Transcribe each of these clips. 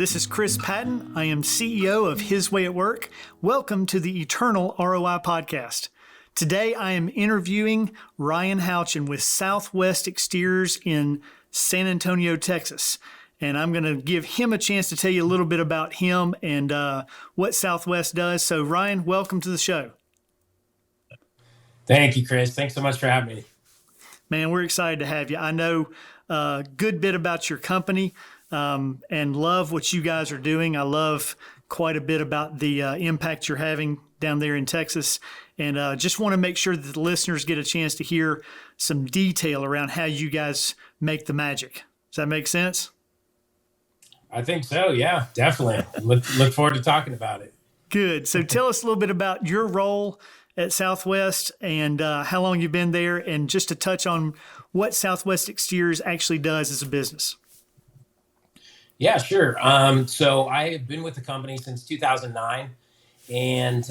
This is Chris Patton. I am CEO of His Way at Work. Welcome to the Eternal ROI Podcast. Today I am interviewing Ryan Houchen with Southwest Exteriors in San Antonio, Texas. And I'm going to give him a chance to tell you a little bit about him and what Southwest does. So Ryan, welcome to the show. Thank you, Chris. Thanks so much for having me. Man, we're excited to have you. I know a good bit about your company and love what you guys are doing. I love quite a bit about the impact you're having down there in Texas. And just want to make sure that the listeners get a chance to hear some detail around how you guys make the magic. Does that make sense? I think so. Yeah, definitely. Look forward to talking about it. Good. So tell us a little bit about your role at Southwest and how long you've been there, and just to touch on what Southwest Exteriors actually does as a business. Yeah, sure. So I have been with the company since 2009, and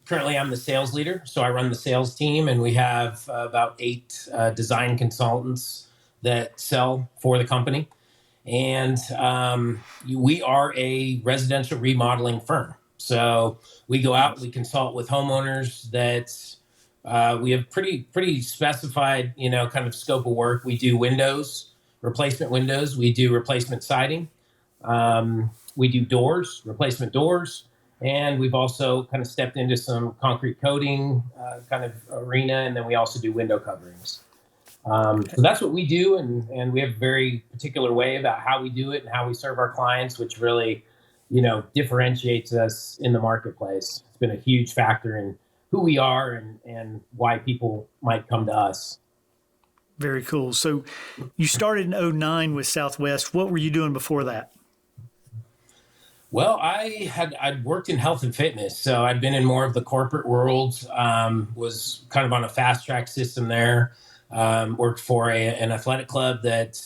currently I'm the sales leader. So I run the sales team, and we have about 8 design consultants that sell for the company. And we are a residential remodeling firm. So we go out, we consult with homeowners that we have pretty specified, kind of scope of work. We do windows, replacement windows. We do replacement siding. We do doors, replacement doors. And we've also kind of stepped into some concrete coating kind of arena. And then we also do window coverings. So that's what we do. And we have a very particular way about how we do it and how we serve our clients, which really, differentiates us in the marketplace. It's been a huge factor in who we are and why people might come to us. Very cool. So you started in 2009 with Southwest. What were you doing before that? Well, I'd worked in health and fitness, so I'd been in more of the corporate world, was kind of on a fast track system there, worked for an athletic club that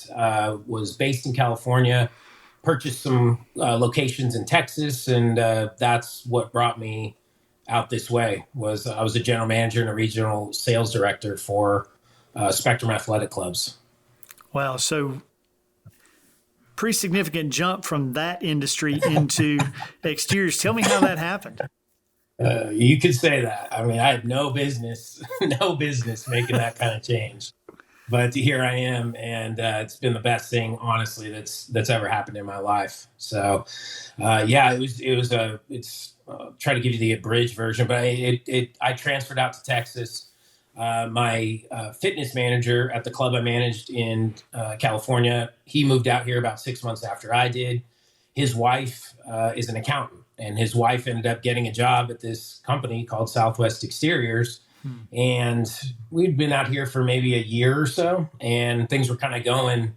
was based in California, purchased some locations in Texas, and that's what brought me out this way. I was a general manager and a regional sales director for Spectrum Athletic Clubs. Wow. So pretty significant jump from that industry into exteriors. Tell me how that happened. You could say that. I mean, I had no business making that kind of change. But here I am, and it's been the best thing, honestly, that's ever happened in my life. So, it's try to give you the abridged version, but I transferred out to Texas. My fitness manager at the club I managed in California, he moved out here about 6 months after I did. His wife is an accountant, and his wife ended up getting a job at this company called Southwest Exteriors. And we'd been out here for maybe a year or so, and things were kind of going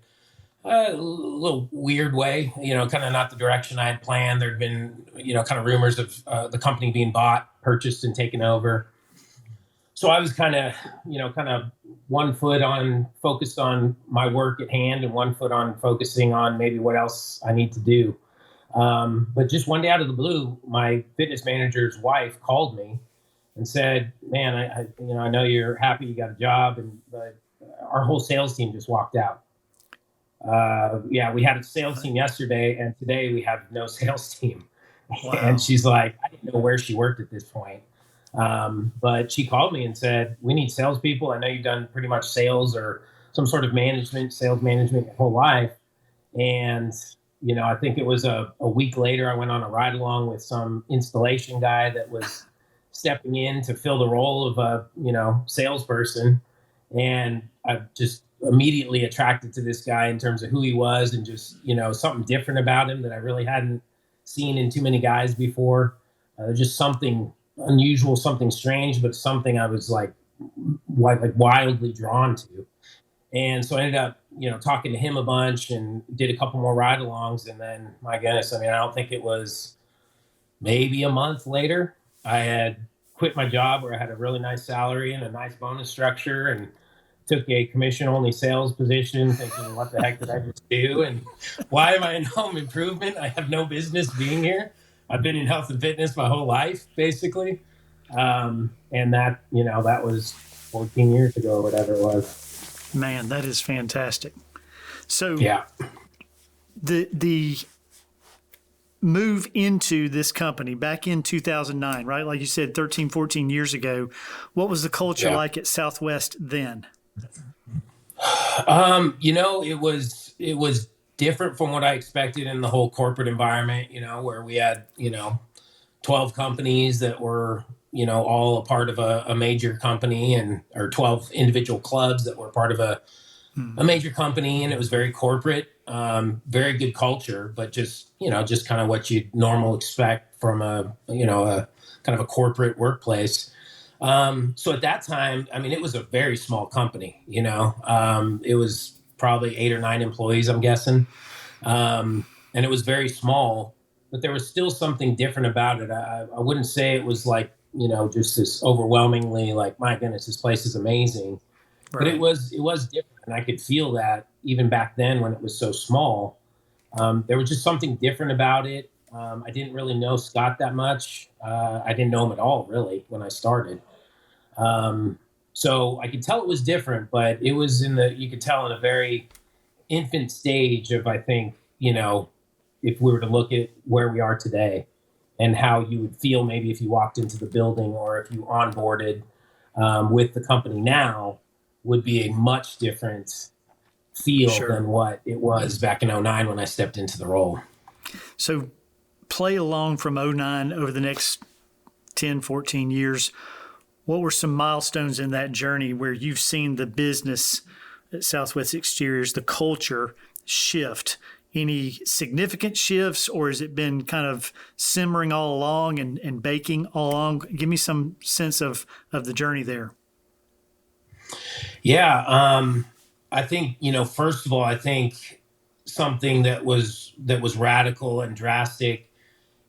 a little weird way, kind of not the direction I had planned. There'd been, kind of rumors of the company being purchased and taken over. So I was kind of 1 foot on focused on my work at hand and 1 foot on focusing on maybe what else I need to do. But just one day out of the blue, my fitness manager's wife called me and said, "Man, I know you're happy you got a job, but our whole sales team just walked out. We had a sales team yesterday, and today we have no sales team." Wow. And she's like, I didn't know where she worked at this point. But she called me and said, "We need salespeople. I know you've done pretty much sales or some sort of sales management your whole life." And, I think it was a week later, I went on a ride along with some installation guy that was stepping in to fill the role of a, salesperson. And I just immediately attracted to this guy in terms of who he was and just, something different about him that I really hadn't seen in too many guys before. Just something unusual, something strange, but something I was like wildly drawn to. And so I ended up, talking to him a bunch and did a couple more ride-alongs. And then, my goodness, I don't think it was maybe a month later, I had quit my job where I had a really nice salary and a nice bonus structure and took a commission-only sales position, thinking, what the heck did I just do? And why am I in home improvement? I have no business being here. I've been in health and fitness my whole life, basically. And that, that was 14 years ago or whatever it was. Man, that is fantastic. So yeah, the move into this company back in 2009, right? Like you said, 13, 14 years ago, what was the culture like at Southwest then? It was different from what I expected in the whole corporate environment, where we had, 12 companies that were, all a part of a major company, or 12 individual clubs that were part of a major company. And it was very corporate, very good culture, but just kind of what you'd normal expect from a kind of a corporate workplace. So at that time, I mean, it was a very small company, it was probably 8 or 9 employees, I'm guessing. And it was very small, but there was still something different about it. I wouldn't say it was like, just this overwhelmingly like, my goodness, this place is amazing. But Right. it was different. And I could feel that even back then when it was so small. There was just something different about it. I didn't really know Scott that much. I didn't know him at all, really, when I started. So I could tell it was different, but it was you could tell in a very infant stage of, I think, if we were to look at where we are today and how you would feel maybe if you walked into the building or if you onboarded with the company now, would be a much different feel Sure. than what it was back in '09 when I stepped into the role. So play along from '09 over the next 10, 14 years. What were some milestones in that journey where you've seen the business at Southwest Exteriors, the culture shift? Any significant shifts, or has it been kind of simmering all along and baking all along? Give me some sense of the journey there. Yeah. I think, first of all, I think something that was radical and drastic,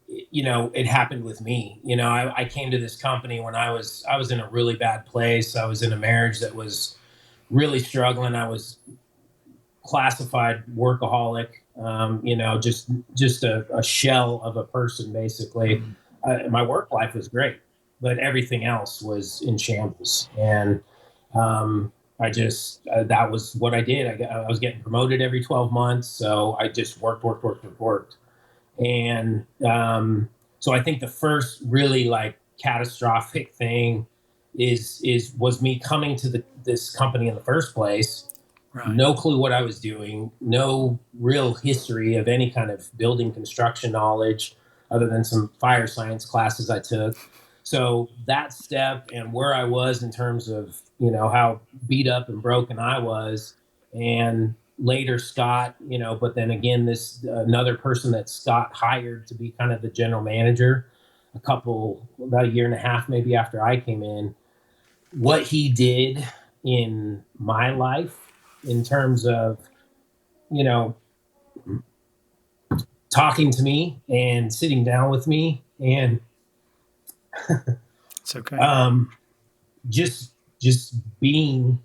it happened with me. I came to this company when I was in a really bad place. I was in a marriage that was really struggling. I was classified workaholic, just a shell of a person, basically. My work life was great, but everything else was in shambles. And that was what I did. I was getting promoted every 12 months. So I just worked. And so I think the first really like catastrophic thing was me coming to this company in the first place. Right. No clue what I was doing, no real history of any kind of building construction knowledge other than some fire science classes I took. So that step and where I was in terms of, how beat up and broken I was, and later Scott, but then again, this another person that Scott hired to be kind of the general manager about a year and a half, maybe after I came in, what he did in my life in terms of, talking to me and sitting down with me and It's okay. just being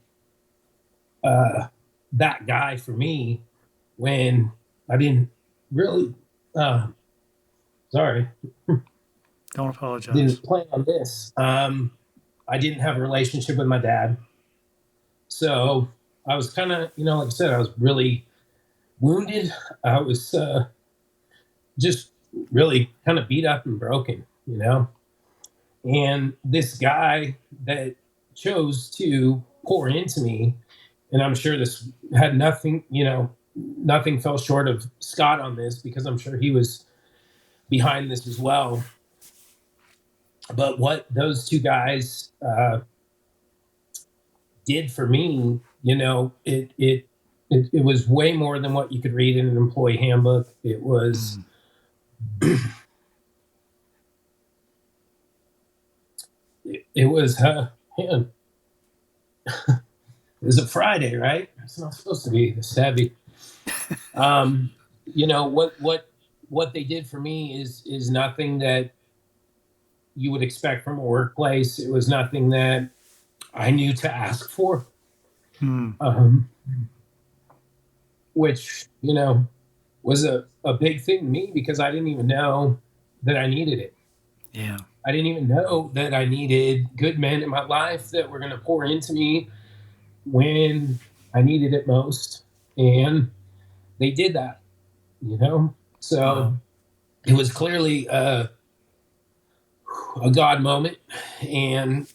that guy for me when I didn't really sorry Don't apologize. didn't plan on this. I didn't have a relationship with my dad, so I was kind of, like I said, I was really wounded. I was just really kind of beat up and broken, and this guy that chose to pour into me, and I'm sure this had nothing, nothing fell short of Scott on this, because I'm sure he was behind this as well. But what those two guys did for me, it was way more than what you could read in an employee handbook. It was it was man, it was a Friday, right? It's not supposed to be this heavy. What they did for me is nothing that you would expect from a workplace. It was nothing that I knew to ask for, which, was a big thing to me, because I didn't even know that I needed it. Yeah. I didn't even know that I needed good men in my life that were going to pour into me when I needed it most. And they did that, So Wow. it was clearly a God moment. And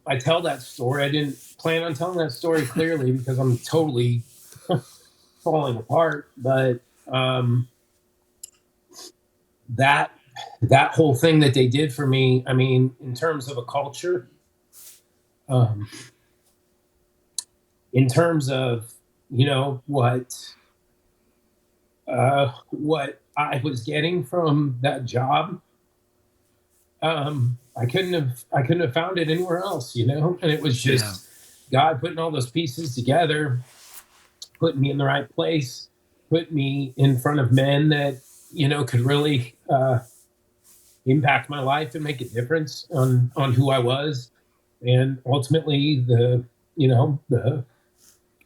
I tell that story. I didn't plan on telling that story clearly because I'm totally falling apart. But that whole thing that they did for me, I mean, in terms of a culture, um, in terms of, what I was getting from that job, I couldn't have found it anywhere else, and it was Yeah. just God putting all those pieces together, putting me in the right place, put me in front of men that, could really impact my life and make a difference on who I was. And ultimately the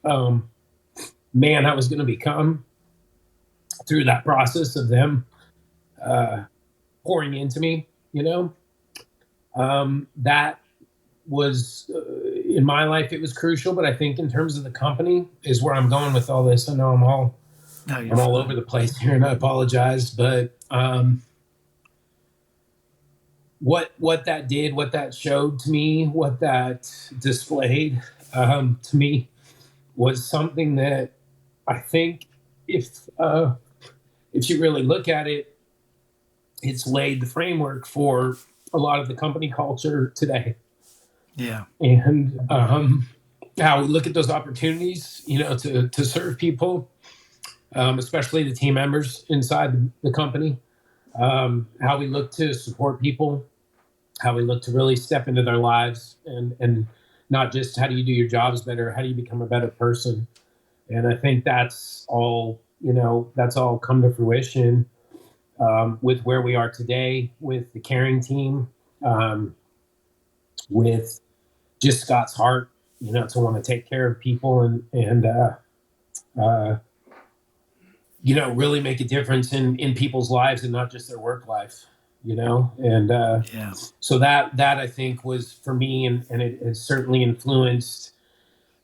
um, man I was going to become through that process of them uh, pouring into me, that was in my life, it was crucial. But I think in terms of the company is where I'm going with all this. I know No, you're I'm all fine. over the place here, and I apologize. But what that did, what that showed to me, what that displayed to me was something that I think if you really look at it, it's laid the framework for a lot of the company culture today. Yeah. And how we look at those opportunities, to serve people, especially the team members inside the company, how we look to support people, how we look to really step into their lives, and not just how do you do your jobs better, how do you become a better person. And I think that's all come to fruition with where we are today, with the caring team, with just Scott's heart, to want to take care of people uh, really make a difference in people's lives and not just their work life, and Yeah. so that I think was for me, and it has certainly influenced,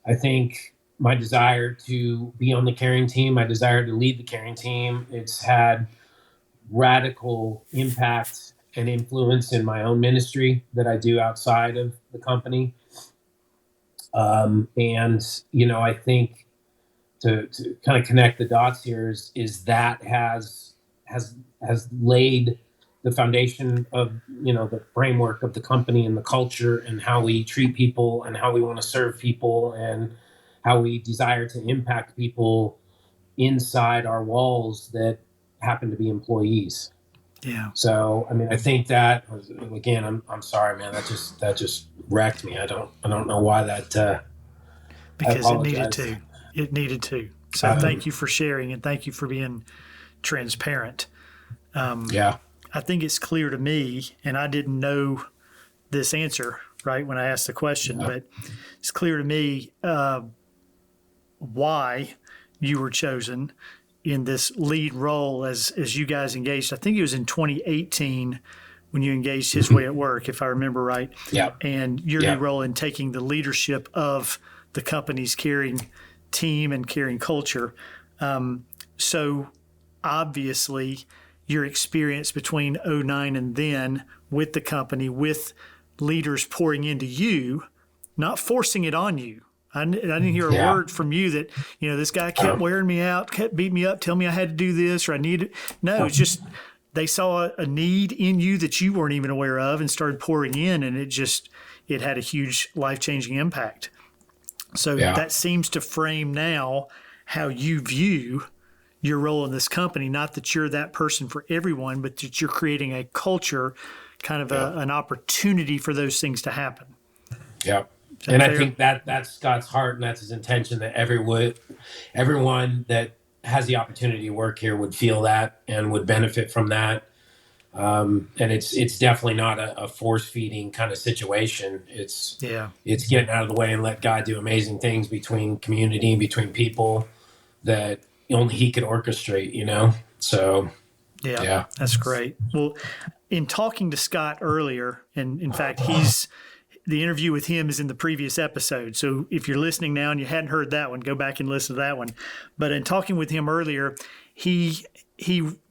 I think, my desire to be on the caring team, my desire to lead the caring team. It's had radical impact and influence in my own ministry that I do outside of the company. And I think to kind of connect the dots here is that has laid the foundation of the framework of the company and the culture and how we treat people and how we want to serve people and how we desire to impact people inside our walls that happen to be employees. Yeah. So, I mean, I think that again, I'm sorry, man. That just wrecked me. I don't know why that. I Because it needed apologize. to. It needed to. So Um, thank you for sharing and thank you for being transparent. yeah, I think it's clear to me, and I didn't know this answer right when I asked the question, yeah, but it's clear to me why you were chosen in this lead role as you guys engaged. I think it was in 2018 when you engaged His Way mhm, at Work, if I remember right, yeah, and your new yeah, role in taking the leadership of the company's caring team and caring culture. So obviously, your experience between '09 and then with the company, with leaders pouring into you, not forcing it on you. I didn't hear a yeah. word from you that, this guy kept wearing me out, kept beating me up, telling me I had to do this or I needed. No, it's just they saw a need in you that you weren't even aware of and started pouring in, and it had a huge life changing impact. So Yeah, that seems to frame now how you view your role in this company. Not that you're that person for everyone, but that you're creating a culture, kind of yeah, an opportunity for those things to happen. yeah. Is that And I fair? think that's Scott's heart and that's his intention that everyone that has the opportunity to work here would feel that and would benefit from that. And it's definitely not a force feeding kind of situation. Yeah. It's getting out of the way and let God do amazing things between community, between people that only He could orchestrate. So Yeah. yeah, That's great. Well, in talking to Scott earlier, and in fact, the interview with him is in the previous episode. So if you're listening now and you hadn't heard that one, go back and listen to that one. But in talking with him earlier, he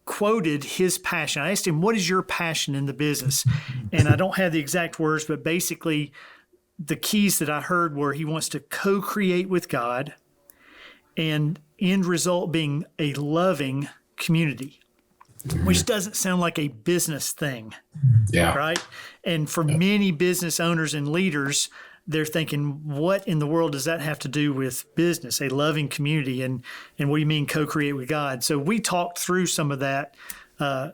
quoted his passion. I asked him, what is your passion in the business? And I don't have the exact words, but basically the keys that I heard were he wants to co-create with God and end result being a loving community, which doesn't sound like a business thing. Yeah. Right. And for many business owners and leaders, they're thinking, what in the world does that have to do with business, a loving community? And what do you mean co-create with God? So we talked through some of that I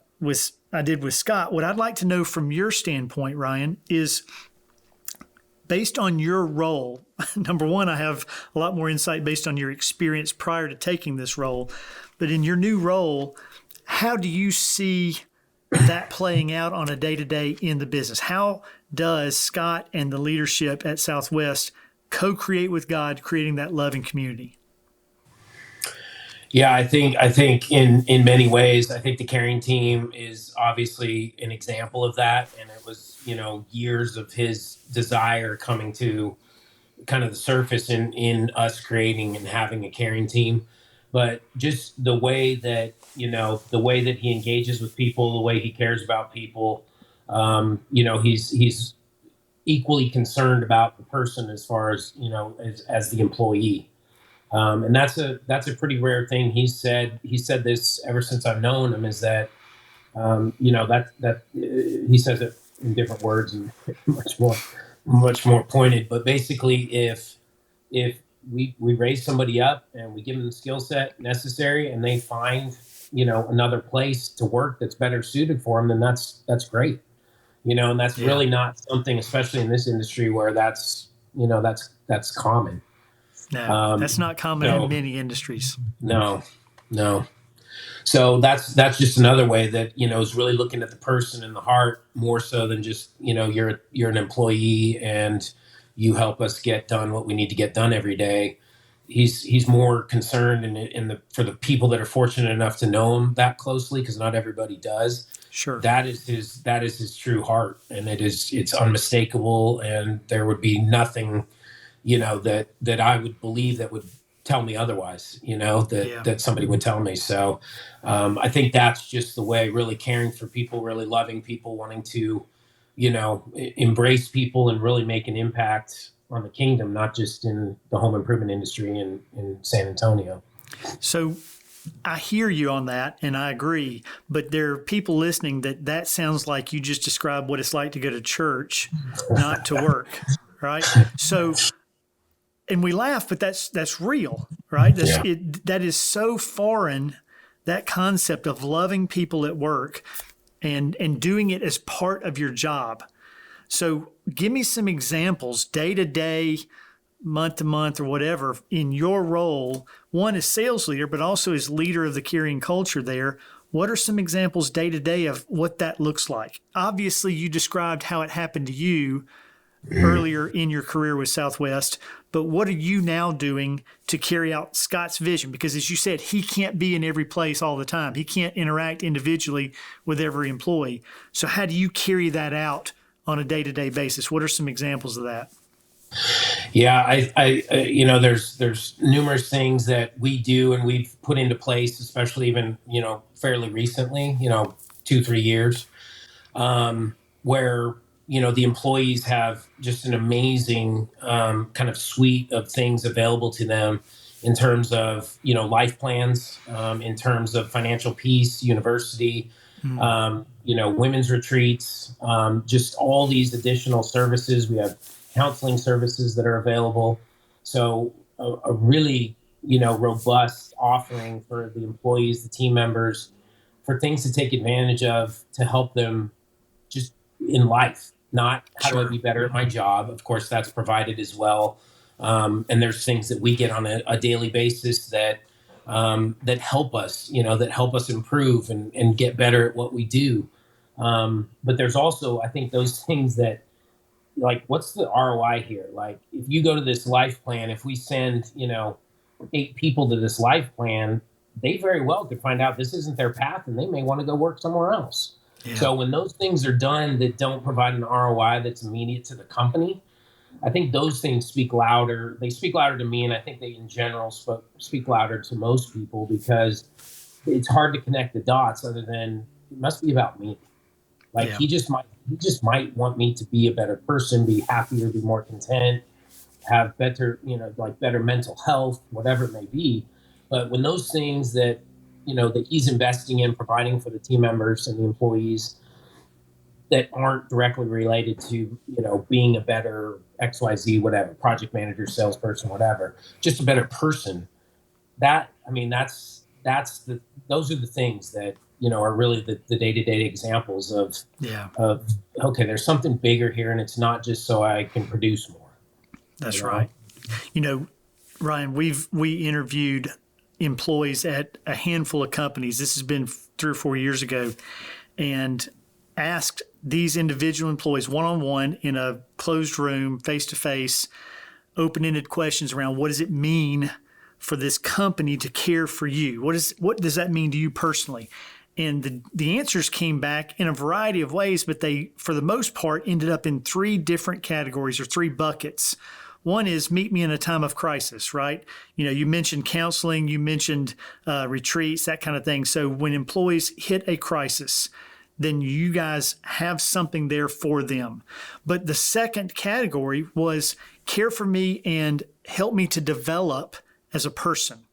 did with Scott. What I'd like to know from your standpoint, Ryan, is based on your role. Number one, I have a lot more insight based on your experience prior to taking this role. But in your new role, how do you see that playing out on a day-to-day in the business? How does Scott and the leadership at Southwest co-create with God, creating that loving community? Yeah, I think in many ways, I think the Caring team is obviously an example of that. And it was, years of his desire coming to kind of the surface in us creating and having a Caring team. But just the way that, the way that he engages with people, the way he cares about people, he's equally concerned about the person as far as, as the employee. And that's a pretty rare thing. He said this ever since I've known him, is that, he says it in different words and much more pointed, but basically if we raise somebody up and we give them the skill set necessary and they find, another place to work that's better suited for them, then that's great. And that's really not something, especially in this industry, where that's common. No, that's not common in many industries. No. So that's just another way that, is really looking at the person and the heart more so than just, you're an employee and you help us get done what we need to get done every day. He's more concerned for the people that are fortunate enough to know him that closely, because not everybody does. Sure. That is his true heart, and it's unmistakable, and there would be nothing, that I would believe that would tell me otherwise, that somebody would tell me. So I think that's just the way, really caring for people, really loving people, wanting to, embrace people and really make an impact on the kingdom, not just in the home improvement industry in San Antonio. So I hear you on that, and I agree. But there are people listening that sounds like you just described what it's like to go to church, not to work, right? So, and we laugh, but that's real, right? That is so foreign, that concept of loving people at work and doing it as part of your job. So give me some examples, day to day, month to month, or whatever, in your role, one as sales leader, but also as leader of the Caring culture there. What are some examples day to day of what that looks like? Obviously, you described how it happened to you earlier in your career with Southwest, but what are you now doing to carry out Scott's vision? Because as you said, he can't be in every place all the time. He can't interact individually with every employee. So how do you carry that out on a day-to-day basis? What are some examples of that? Yeah, I there's numerous things that we do and we've put into place, especially even, fairly recently, 2-3 years, where, the employees have just an amazing kind of suite of things available to them in terms of, life plans, in terms of financial peace, university, women's retreats, just all these additional services. We have counseling services that are available. So a really, robust offering for the employees, the team members, for things to take advantage of to help them just in life, not how do I be better at my job? Of course, that's provided as well. And there's things that we get on a daily basis that help us, that help us improve and get better at what we do. But there's also, I think, those things that, like, what's the ROI here? Like, if you go to this life plan, if we send, 8 people to this life plan, they very well could find out this isn't their path and they may want to go work somewhere else. Yeah. So when those things are done that don't provide an ROI that's immediate to the company, I think those things speak louder. They speak louder to me, and I think they in general speak louder to most people, because it's hard to connect the dots other than it must be about me. Like Yeah. he just might want me to be a better person, be happier, be more content, have better, like better mental health, whatever it may be. But when those things that, that he's investing in, providing for the team members and the employees that aren't directly related to, being a better XYZ, whatever, project manager, salesperson, whatever, just a better person. Those are the things that, are really the day-to-day examples of, Yeah. okay, there's something bigger here and it's not just so I can produce more. That's right. Ryan, we interviewed employees at a handful of companies. This has been 3 or 4 years ago, and asked these individual employees one-on-one in a closed room, face-to-face, open-ended questions around what does it mean for this company to care for you? What does that mean to you personally? And the answers came back in a variety of ways, but they, for the most part, ended up in 3 different categories or 3 buckets. One is meet me in a time of crisis, right? You mentioned counseling, you mentioned retreats, that kind of thing. So when employees hit a crisis, then you guys have something there for them. But the second category was care for me and help me to develop as a person.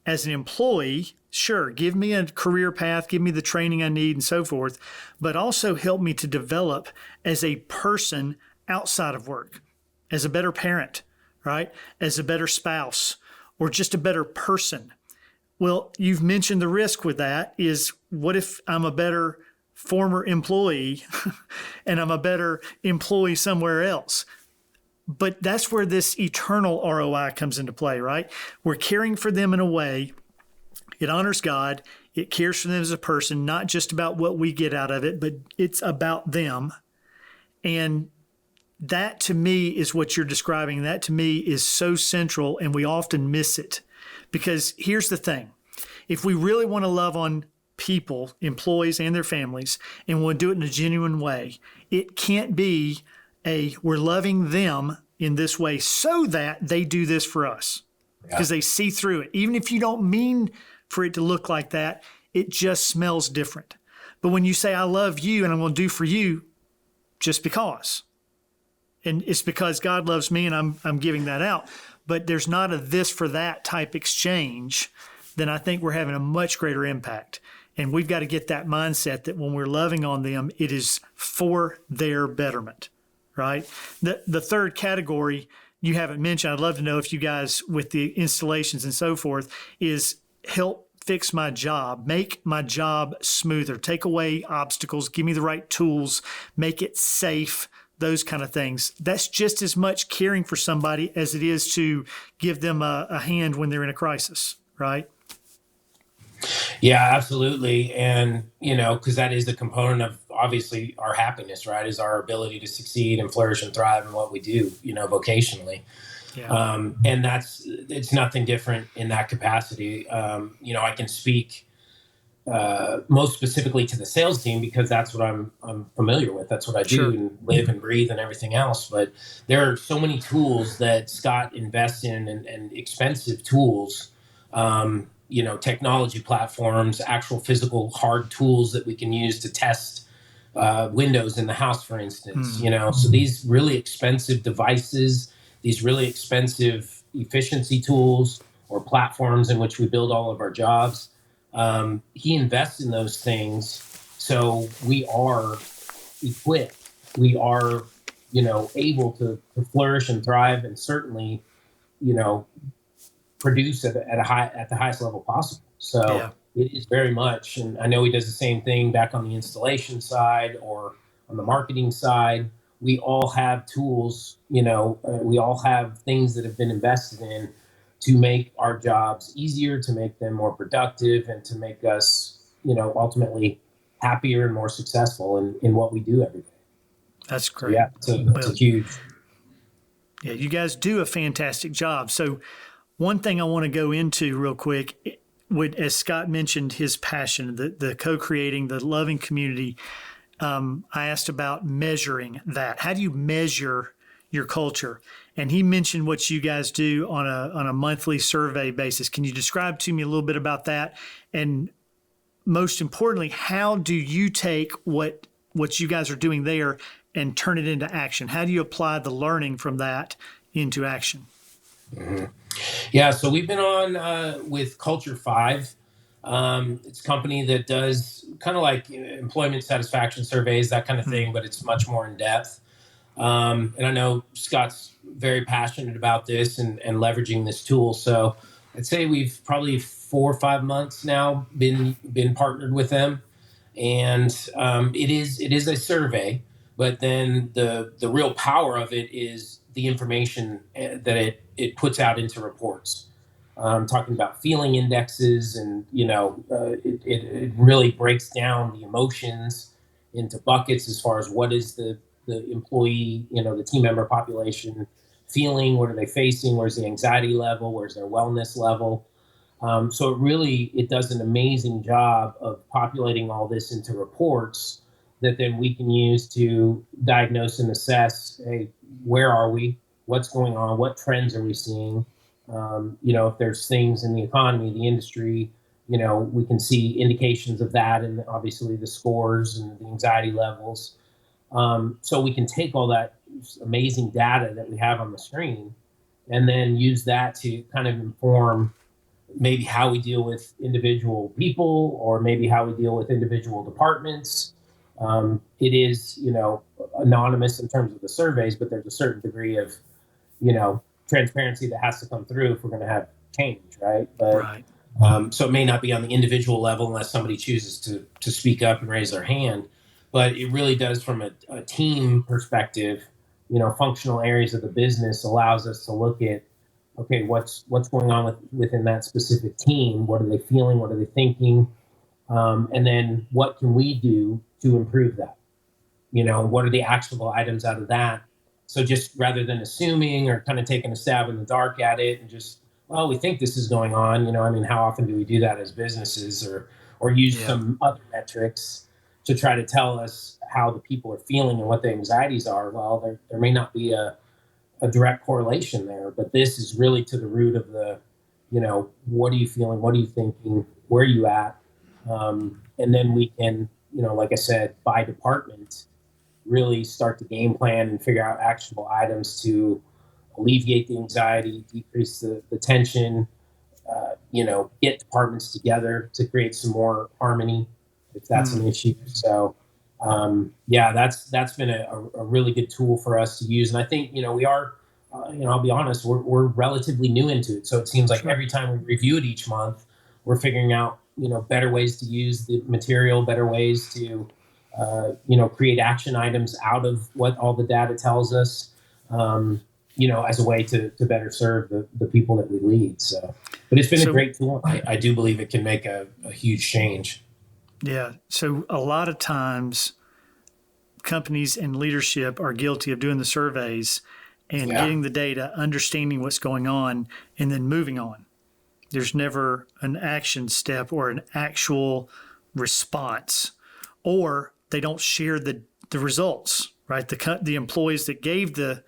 As an employee, sure, give me a career path, give me the training I need and so forth, but also help me to develop as a person outside of work, as a better parent, right? As a better spouse, or just a better person. Well, you've mentioned the risk with that is what if I'm a better former employee and I'm a better employee somewhere else? But that's where this eternal ROI comes into play, right? We're caring for them in a way, it honors God, it cares for them as a person, not just about what we get out of it, but it's about them. And that to me is what you're describing. That to me is so central, and we often miss it. Because here's the thing. If we really want to love on people, employees and their families, and want to do it in a genuine way, it can't be we're loving them in this way so that they do this for us. Because they see through it. Even if you don't mean for it to look like that, it just smells different. But when you say, I love you and I'm going to do for you just because, and it's because God loves me and I'm giving that out, but there's not a this for that type exchange, then I think we're having a much greater impact. And we've got to get that mindset that when we're loving on them, it is for their betterment, right? The third category you haven't mentioned, I'd love to know if you guys, with the installations and so forth, is help fix my job, make my job smoother, take away obstacles, give me the right tools, make it safe, those kind of things. That's just as much caring for somebody as it is to give them a hand when they're in a crisis, right? Yeah, absolutely. And, because that is the component of obviously our happiness, right? Is our ability to succeed and flourish and thrive in what we do, vocationally. Yeah. And it's nothing different in that capacity. I can speak most specifically to the sales team because that's what I'm familiar with. That's what I do Sure. and live and breathe and everything else. But there are so many tools that Scott invests in and expensive tools, technology platforms, actual physical hard tools that we can use to test windows in the house, for instance. So these really expensive devices, these really expensive efficiency tools or platforms in which we build all of our jobs, he invests in those things so we are equipped, we are able to flourish and thrive and certainly produce at the highest level possible. So Yeah. it is very much, and I know he does the same thing back on the installation side or on the marketing side. We all have tools, we all have things that have been invested in to make our jobs easier, to make them more productive, and to make us, ultimately happier and more successful in what we do every day. That's So great. yeah, it's a huge. Yeah, you guys do a fantastic job. So one thing I want to go into real quick, as Scott mentioned, his passion, the co-creating, the loving community. I asked about measuring that. How do you measure your culture. And he mentioned what you guys do on a monthly survey basis. Can you describe to me a little bit about that? And most importantly, how do you take what you guys are doing there and turn it into action? How do you apply the learning from that into action? Mm-hmm. Yeah, so we've been on with Culture 5. It's a company that does kind of like employment satisfaction surveys, that kind of thing, but it's much more in depth. And I know Scott's very passionate about this and leveraging this tool. So I'd say we've probably 4 or 5 months now been partnered with them, and it is a survey, but then the real power of it is the information that it puts out into reports. Talking about feeling indexes, and it really breaks down the emotions into buckets as far as what is the employee, the team member population feeling, what are they facing, where's the anxiety level, where's their wellness level. So it does an amazing job of populating all this into reports that then we can use to diagnose and assess, hey, where are we? What's going on? What trends are we seeing? If there's things in the economy, the industry, we can see indications of that, and obviously the scores and the anxiety levels. So we can take all that amazing data that we have on the screen and then use that to kind of inform maybe how we deal with individual people, or maybe how we deal with individual departments. It is, anonymous in terms of the surveys, but there's a certain degree of, transparency that has to come through if we're going to have change, right? But Right. so it may not be on the individual level unless somebody chooses to speak up and raise their hand. But it really does, from a team perspective, functional areas of the business allows us to look at, okay, what's going on within that specific team? What are they feeling? What are they thinking? And then what can we do to improve that? What are the actionable items out of that? So just rather than assuming or kind of taking a stab in the dark at it and just, well, we think this is going on. How often do we do that as businesses, or use Yeah. some other metrics to try to tell us how the people are feeling and what the anxieties are? Well, there may not be a direct correlation there, but this is really to the root of the, what are you feeling? What are you thinking? Where are you at? And then we can, like I said, by department, really start to game plan and figure out actionable items to alleviate the anxiety, decrease the tension, get departments together to create some more harmony if that's an issue. So, that's been a really good tool for us to use. And I think, we are, I'll be honest, we're relatively new into it. So it seems like Sure. every time we review it each month, we're figuring out, better ways to use the material, better ways to, create action items out of what all the data tells us, as a way to better serve the people that we lead. So, but it's been a great tool. I do believe it can make a huge change. Yeah. So a lot of times companies and leadership are guilty of doing the surveys and getting the data, understanding what's going on, and then moving on. There's never an action step or an actual response, or they don't share the results, right? The employees that gave the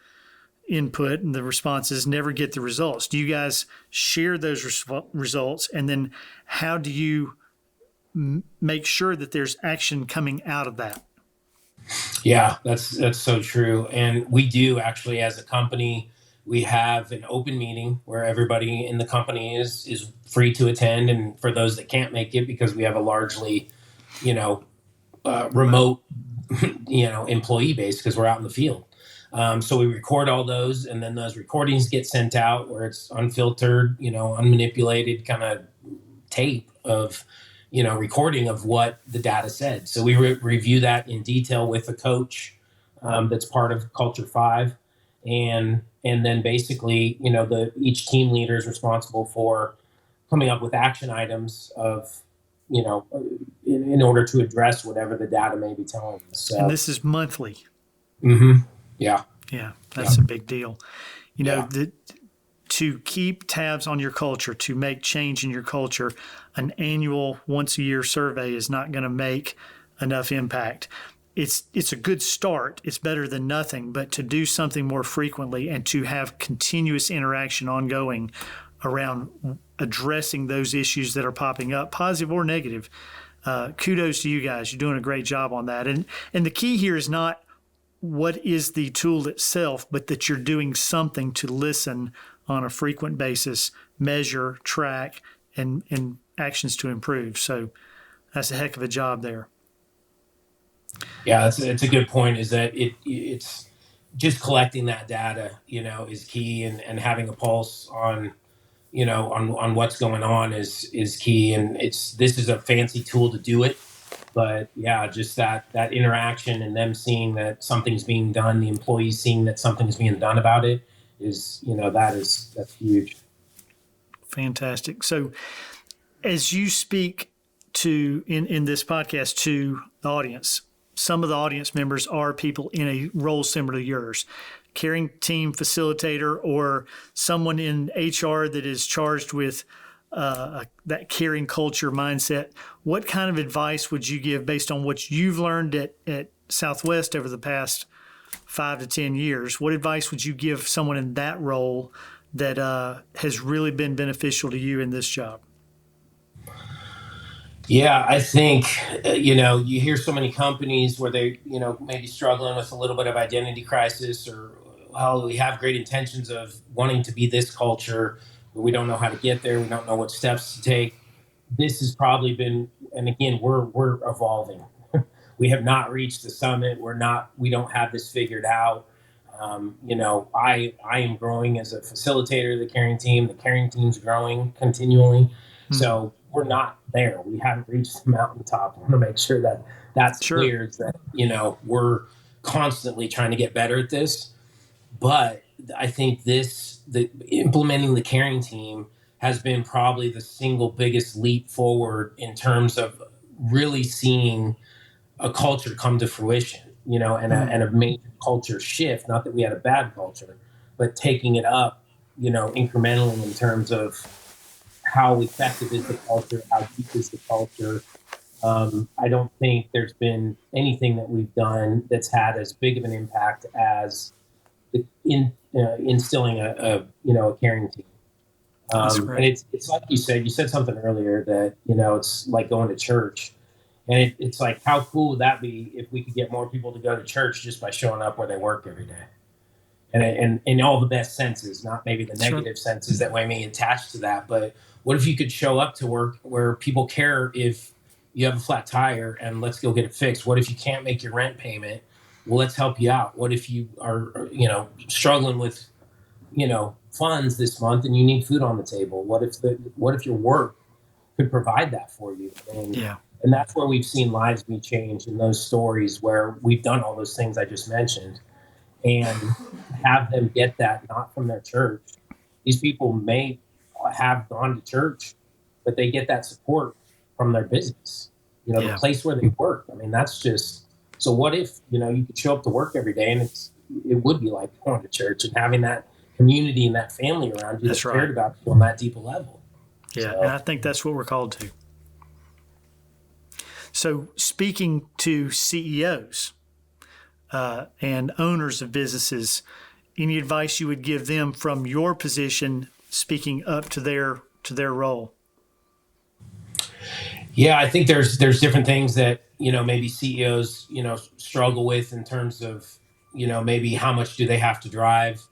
input and the responses never get the results. Do you guys share those results? And then how do you make sure that there's action coming out of that? Yeah, that's so true. And we do actually, as a company, we have an open meeting where everybody in the company is free to attend. And for those that can't make it, because we have a largely, remote, employee base, because we're out in the field. So we record all those, and then those recordings get sent out where it's unfiltered, unmanipulated kind of tape of, recording of what the data said. So we review that in detail with a coach that's part of Culture 5, and then basically, each team leader is responsible for coming up with action items of, in order to address whatever the data may be telling us. So, And this is monthly. Mm-hmm. Yeah. Yeah, that's a big deal. Yeah. To keep tabs on your culture, to make change in your culture, an annual once a year survey is not going to make enough impact. it's a good start. It's better than nothing, but to do something more frequently and to have continuous interaction ongoing around addressing those issues that are popping up, positive or negative. Kudos to you guys. You're doing a great job on that. And the key here is not what is the tool itself, but that you're doing something to listen on a frequent basis, measure, track, and actions to improve. So that's a heck of a job there. Yeah, it's a good point. Is that it's just collecting that data, is key, and having a pulse on, on what's going on is key. And this is a fancy tool to do it, but yeah, just that interaction and them seeing that something's being done, the employees seeing that something's being done about it is, that's huge. Fantastic. So as you speak to in this podcast to the audience, some of the audience members are people in a role similar to yours, caring team facilitator or someone in HR that is charged with that caring culture mindset. What kind of advice would you give based on what you've learned at Southwest over the past 5 to 10 years? What advice would you give someone in that role that has really been beneficial to you in this job? Yeah, I think, you hear so many companies where they, maybe struggling with a little bit of identity crisis, or, well, we have great intentions of wanting to be this culture, but we don't know how to get there. We don't know what steps to take. This has probably been, and again, we're evolving. We have not reached the summit. We don't have this figured out. I am growing as a facilitator of the caring team. The caring team's growing continually. So we're not there. We haven't reached the mountaintop. I want to make sure that that's Sure. clear, is that, we're constantly trying to get better at this. But I think the implementing the caring team has been probably the single biggest leap forward in terms of really seeing a culture come to fruition, and a major culture shift. Not that we had a bad culture, but taking it up, incrementally in terms of how effective is the culture, how deep is the culture. I don't think there's been anything that we've done that's had as big of an impact as instilling a caring team. And it's like you said something earlier that, it's like going to church. And it's like, how cool would that be if we could get more people to go to church just by showing up where they work every day? And in all the best senses, not maybe the negative senses that may be attached to that. But what if you could show up to work where people care if you have a flat tire and let's go get it fixed? What if you can't make your rent payment? Well, let's help you out. What if you are, struggling with, funds this month and you need food on the table? What if your work could provide that for you? And that's where we've seen lives be changed in those stories where we've done all those things I just mentioned, and have them get that not from their church. These people may have gone to church, but they get that support from their business, the place where they work. I mean, that's just, so what if, you could show up to work every day and it would be like going to church and having that community and that family around you that cared about you on that deeper level. Yeah, so. And I think that's what we're called to. So speaking to CEOs and owners of businesses, any advice you would give them from your position, speaking up to their role? Yeah, I think there's different things that, maybe CEOs, struggle with in terms of, maybe how much do they have to drive?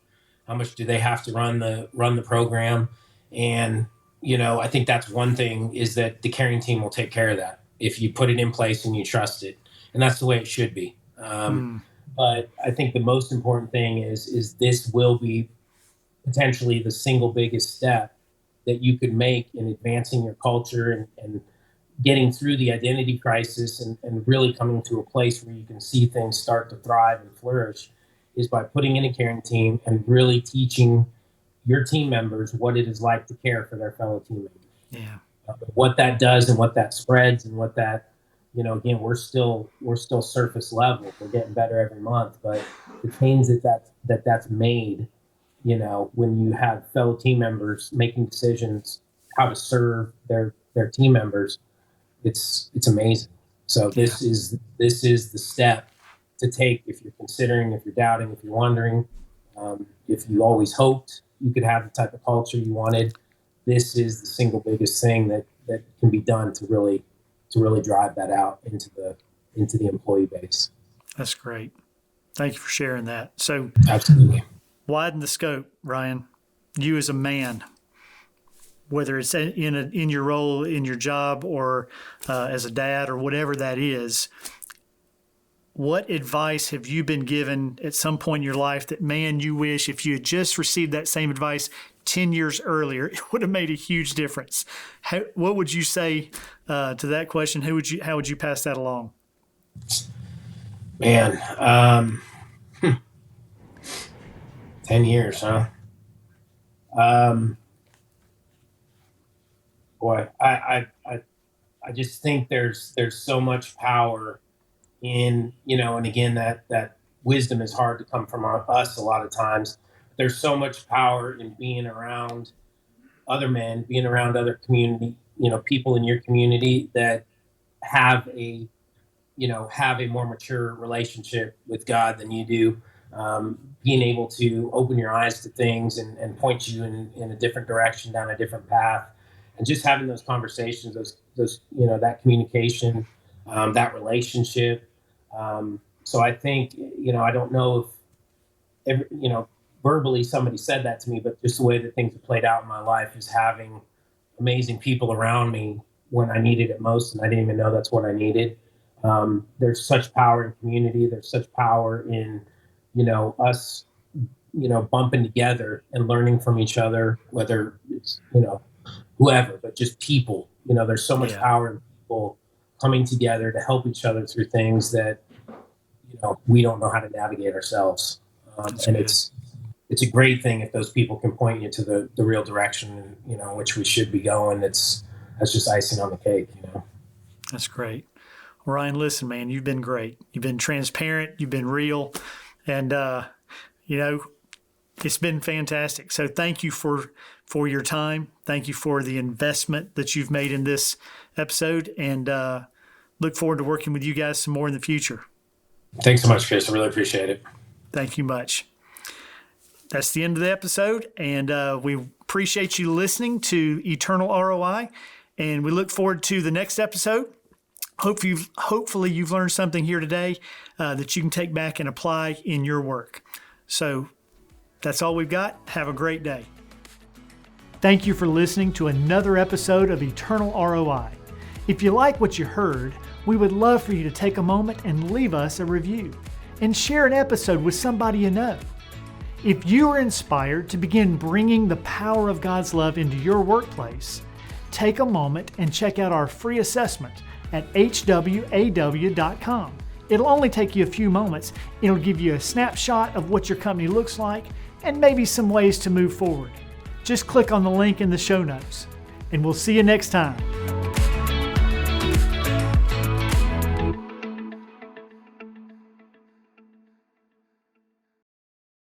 How much do they have to run the program? And, I think that's one thing, is that the caring team will take care of that if you put it in place and you trust it. And that's the way it should be. But I think the most important thing is this will be potentially the single biggest step that you could make in advancing your culture and getting through the identity crisis and really coming to a place where you can see things start to thrive and flourish, is by putting in a caring team and really teaching your team members what it is like to care for their fellow team members. Yeah. What that does and what that spreads and what that, again, we're still surface level. We're getting better every month, but the change that's made, when you have fellow team members making decisions how to serve their team members, it's amazing. So this is the step to take if you're considering, if you're doubting, if you're wondering, if you always hoped you could have the type of culture you wanted. This is the single biggest thing that can be done to really drive that out into the employee base. That's great. Thank you for sharing that. So absolutely, widen the scope, Ryan. You as a man, whether it's in your role in your job or as a dad or whatever that is, what advice have you been given at some point in your life that, man, you wish if you had just received that same advice 10 years earlier, it would have made a huge difference? What would you say to that question? How would you pass that along? Man, 10 years, huh? Boy, I just think there's so much power in, and again, that wisdom is hard to come from us a lot of times. There's so much power in being around other men, being around other community, people in your community that have a more mature relationship with God than you do. Being able to open your eyes to things and point you in a different direction, down a different path, and just having those conversations, those that communication, that relationship. So I think, I don't know if verbally somebody said that to me, but just the way that things have played out in my life is having amazing people around me when I needed it most, and I didn't even know that's what I needed. There's such power in community. There's such power in, us, bumping together and learning from each other, whether it's, whoever, but just people. There's so much power in people coming together to help each other through things that, we don't know how to navigate ourselves. And it's a great thing if those people can point you to the real direction, which we should be going. That's just icing on the cake, That's great. Ryan, listen, man, you've been great. You've been transparent. You've been real. And, it's been fantastic. So thank you for your time. Thank you for the investment that you've made in this episode, and look forward to working with you guys some more in the future. Thanks so much, Chris. I really appreciate it. Thank you much. That's the end of the episode, and we appreciate you listening to Eternal ROI, and we look forward to the next episode. Hopefully you've learned something here today that you can take back and apply in your work. So that's all we've got. Have a great day. Thank you for listening to another episode of Eternal ROI. If you like what you heard, we would love for you to take a moment and leave us a review and share an episode with somebody you know. If you are inspired to begin bringing the power of God's love into your workplace, take a moment and check out our free assessment at hwaw.com. It'll only take you a few moments. It'll give you a snapshot of what your company looks like and maybe some ways to move forward. Just click on the link in the show notes, and we'll see you next time.